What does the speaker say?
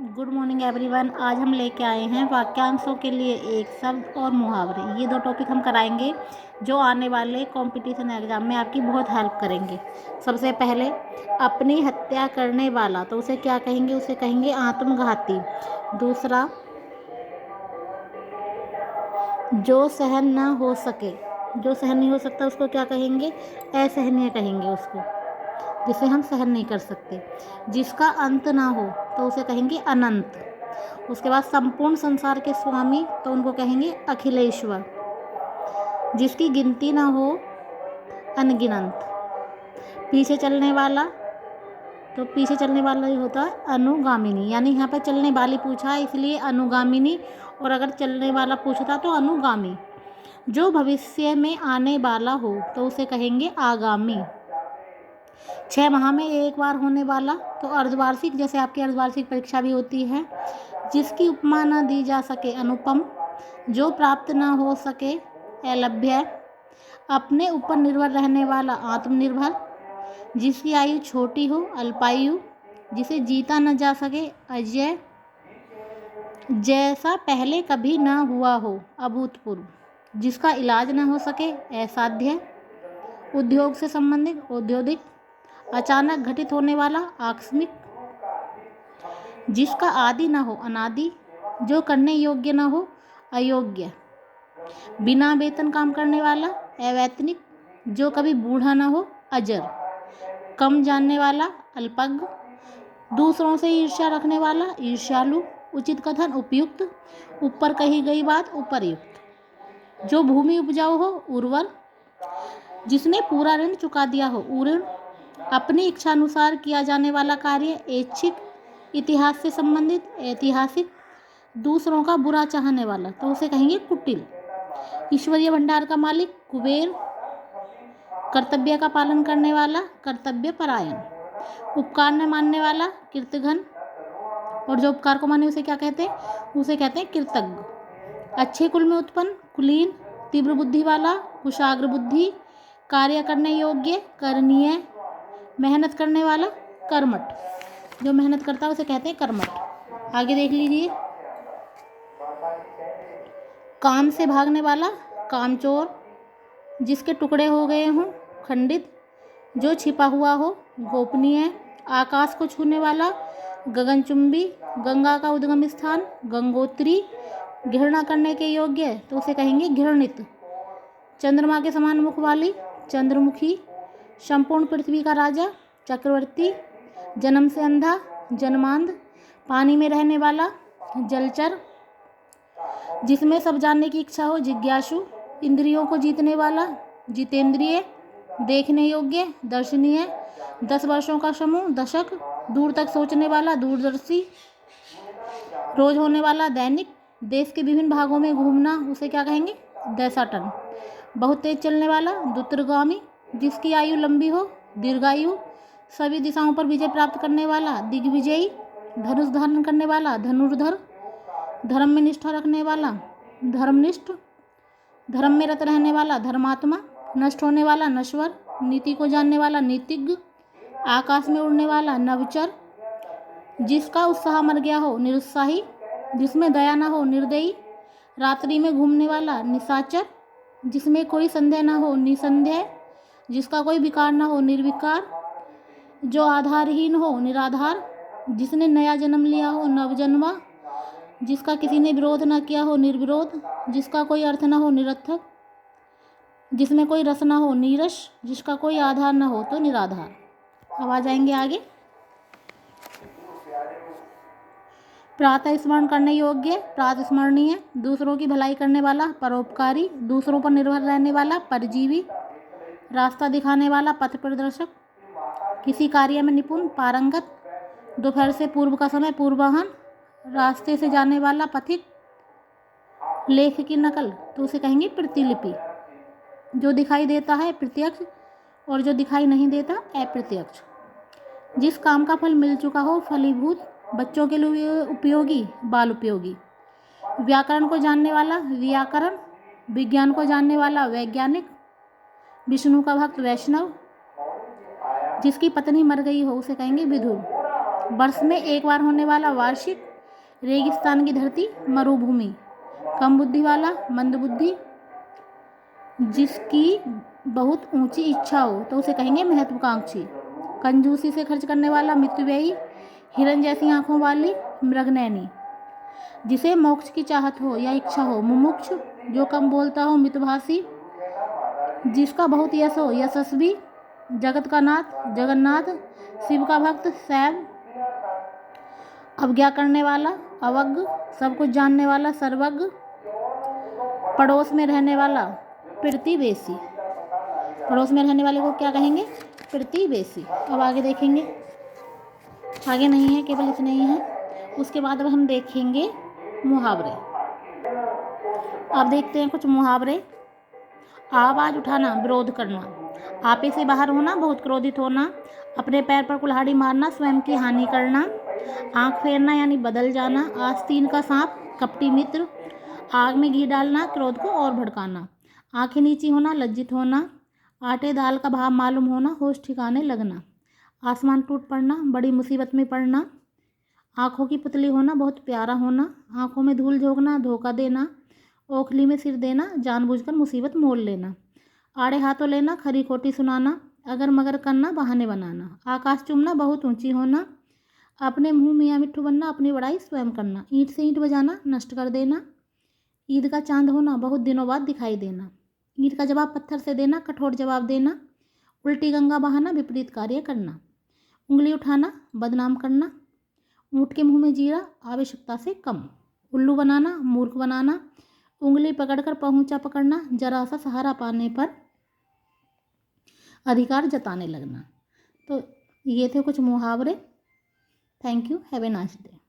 Good morning everyone. आज हम लेके आए हैं वाक्यांशों के लिए एक शब्द और मुहावरे। ये दो टॉपिक हम कराएंगे जो आने वाले कंपटीशन एग्जाम में आपकी बहुत हेल्प करेंगे। सबसे पहले, अपनी हत्या करने वाला, तो उसे क्या कहेंगे? उसे कहेंगे आत्मघाती। दूसरा, जो सहन ना हो सके, जो सहन नहीं हो सकता उसको क्या कहेंगे? असहनीय कहेंगे उसको, जिसे हम सहन नहीं कर सकते। जिसका अंत ना हो तो उसे कहेंगे अनंत। उसके बाद, संपूर्ण संसार के स्वामी, तो उनको कहेंगे अखिलेश्वर। जिसकी गिनती ना हो, अनगिनत। पीछे चलने वाला, तो पीछे चलने वाला ही होता है अनुगामिनी। यानी यहाँ पर चलने वाली पूछा है इसलिए अनुगामिनी, और अगर चलने वाला पूछता तो अनुगामी। जो भविष्य में आने वाला हो तो उसे कहेंगे आगामी। 6 माह में एक बार होने वाला, तो अर्धवार्षिक, जैसे आपकी अर्धवार्षिक परीक्षा भी होती है। जिसकी उपमा न दी जा सके, अनुपम। जो प्राप्त न हो सके, अलभ्य। अपने ऊपर निर्भर रहने वाला, आत्मनिर्भर। जिसकी आयु छोटी हो, अल्पायु। जिसे जीता न जा सके, अजय। जैसा पहले कभी न हुआ हो, अभूतपूर्व। जिसका इलाज न हो सके, असाध्य। उद्योग से संबंधित, औद्योगिक। अचानक घटित होने वाला, आकस्मिक। जिसका आदि न हो, अनादि। जो करने योग्य न हो, अयोग्य। बिना वेतन काम करने वाला, अवैतनिक। जो कभी बूढ़ा न हो, अजर। कम जानने वाला, अल्पज्ञ। दूसरों से ईर्ष्या रखने वाला, ईर्ष्यालु। उचित कथन, उपयुक्त। ऊपर कही गई बात, उपर्युक्त। जो भूमि उपजाऊ हो, उर्वर। जिसने पूरा ऋण चुका दिया हो, उऋण। अपनी इच्छानुसार किया जाने वाला कार्य, ऐच्छिक। इतिहास से संबंधित, ऐतिहासिक। दूसरों का बुरा चाहने वाला, तो उसे कहेंगे कुटिल। ईश्वरीय भंडार का मालिक, कुबेर। कर्तव्य का पालन करने वाला, कर्तव्य परायण। उपकार न मानने वाला, कृतघ्न। और जो उपकार को माने उसे क्या कहते हैं? उसे कहते हैं कृतज्ञ। अच्छे कुल में उत्पन्न, कुलीन। तीव्र बुद्धि वाला, कुशाग्र बुद्धि। कार्य करने योग्य, करणीय। मेहनत करने वाला, कर्मठ। जो मेहनत करता है उसे कहते हैं कर्मठ। आगे देख लीजिए। काम से भागने वाला, कामचोर। जिसके टुकड़े हो गए हों, खंडित। जो छिपा हुआ हो, गोपनीय। आकाश को छूने वाला, गगनचुंबी। गंगा का उद्गम स्थान, गंगोत्री। घृणा करने के योग्य, तो उसे कहेंगे घृणित। चंद्रमा के समान मुख वाली, चंद्रमुखी। संपूर्ण पृथ्वी का राजा, चक्रवर्ती। जन्म से अंधा, जन्मांध। पानी में रहने वाला, जलचर। जिसमें सब जानने की इच्छा हो, जिज्ञासु। इंद्रियों को जीतने वाला, जितेंद्रिय। देखने योग्य, दर्शनीय। 10 वर्षों का समूह, दशक। दूर तक सोचने वाला, दूरदर्शी। रोज होने वाला, दैनिक। देश के विभिन्न भागों में घूमना, उसे क्या कहेंगे? देशाटन। बहुत तेज चलने वाला, द्रुतगामी। जिसकी आयु लंबी हो, दीर्घायु। सभी दिशाओं पर विजय प्राप्त करने वाला, दिग्विजयी। धनुष धारण करने वाला, धनुर्धर। धर्म में निष्ठा रखने वाला, धर्मनिष्ठ। धर्म में रत रहने वाला, धर्मात्मा। नष्ट होने वाला, नश्वर। नीति को जानने वाला, नीतिज्ञ। आकाश में उड़ने वाला, नवचर। जिसका उत्साह मर गया हो, निरुत्साही। जिसमें दया ना हो, निर्दयी। रात्रि में घूमने वाला, निशाचर। जिसमें कोई संदेह ना हो, निसंदेह। जिसका कोई विकार ना हो, निर्विकार। जो आधारहीन हो, निराधार। जिसने नया जन्म लिया हो, नवजन्मा। जिसका किसी ने विरोध न किया हो, निर्विरोध। जिसका कोई अर्थ न हो, निरर्थक। जिसमें कोई रस न हो, नीरस। जिसका कोई आधार न हो, तो निराधार। अब आ जाएंगे आगे। प्रातः स्मरण करने योग्य, प्रातस्मरणीय। दूसरों की भलाई करने वाला, परोपकारी। दूसरों पर निर्भर रहने वाला, परजीवी। रास्ता दिखाने वाला, पथ प्रदर्शक। किसी कार्य में निपुण, पारंगत। दोपहर से पूर्व का समय, पूर्वाह्न। रास्ते से जाने वाला, पथिक। लेख की नकल, तो उसे कहेंगे प्रतिलिपि। जो दिखाई देता है, प्रत्यक्ष। और जो दिखाई नहीं देता, अप्रत्यक्ष। जिस काम का फल मिल चुका हो, फलीभूत। बच्चों के लिए उपयोगी, बाल उपयोगी। व्याकरण को जानने वाला, व्याकरण। विज्ञान को जानने वाला, वैज्ञानिक। विष्णु का भक्त, वैष्णव। जिसकी पत्नी मर गई हो, उसे कहेंगे विधु। वर्ष में एक बार होने वाला, वार्षिक। रेगिस्तान की धरती, मरुभूमि। कम बुद्धि वाला, मंदबुद्धि। जिसकी बहुत ऊंची इच्छा हो तो उसे कहेंगे महत्वाकांक्षी। कंजूसी से खर्च करने वाला, मितव्ययी। हिरन जैसी आंखों वाली, मृगनयनी। जिसे मोक्ष की चाहत हो या इच्छा हो, मुमुक्षु। जो कम बोलता हो, मितभाषी। जिसका बहुत यश हो, यशस्वी। जगत का नाथ, जगन्नाथ। शिव का भक्त, शैव। अवज्ञा करने वाला, अवज्ञ। सब कुछ जानने वाला, सर्वज्ञ। पड़ोस में रहने वाला, प्रतिवेशी। पड़ोस में रहने वाले को क्या कहेंगे? प्रतिवेशी। अब आगे देखेंगे, आगे नहीं है, केवल इतने ही है। उसके बाद अब हम देखेंगे मुहावरे। अब देखते हैं कुछ मुहावरे। आवाज उठाना, विरोध करना। आपे से बाहर होना, बहुत क्रोधित होना। अपने पैर पर कुल्हाड़ी मारना, स्वयं की हानि करना। आंख फेरना यानी बदल जाना। आस्तीन का सांप, कपटी मित्र। आग में घी डालना, क्रोध को और भड़काना। आंखें नीची होना, लज्जित होना। आटे दाल का भाव मालूम होना, होश ठिकाने लगना। आसमान टूट पड़ना, बड़ी मुसीबत में पड़ना। आंखों की पुतली होना, बहुत प्यारा होना। आंखों में धूल झोंकना, धोखा देना। ओखली में सिर देना, जानबूझकर मुसीबत मोल लेना। आड़े हाथों लेना, खरी खोटी सुनाना। अगर मगर करना, बहाने बनाना। आकाश चूमना, बहुत ऊंची होना। अपने मुंह मियाँ मिट्ठू बनना, अपनी बड़ाई स्वयं करना। ईंट से ईंट बजाना, नष्ट कर देना। ईद का चांद होना, बहुत दिनों बाद दिखाई देना। ईंट का जवाब पत्थर से देना, कठोर जवाब देना। उल्टी गंगा बहाना, विपरीत कार्य करना। उंगली उठाना, बदनाम करना। ऊँट के मुंह में जीरा, आवश्यकता से कम। उल्लू बनाना, मूर्ख बनाना। उंगली पकड़कर पहुंचा पकड़ना, जरा सा सहारा पाने पर अधिकार जताने लगना। तो ये थे कुछ मुहावरे। Thank you, have a nice day.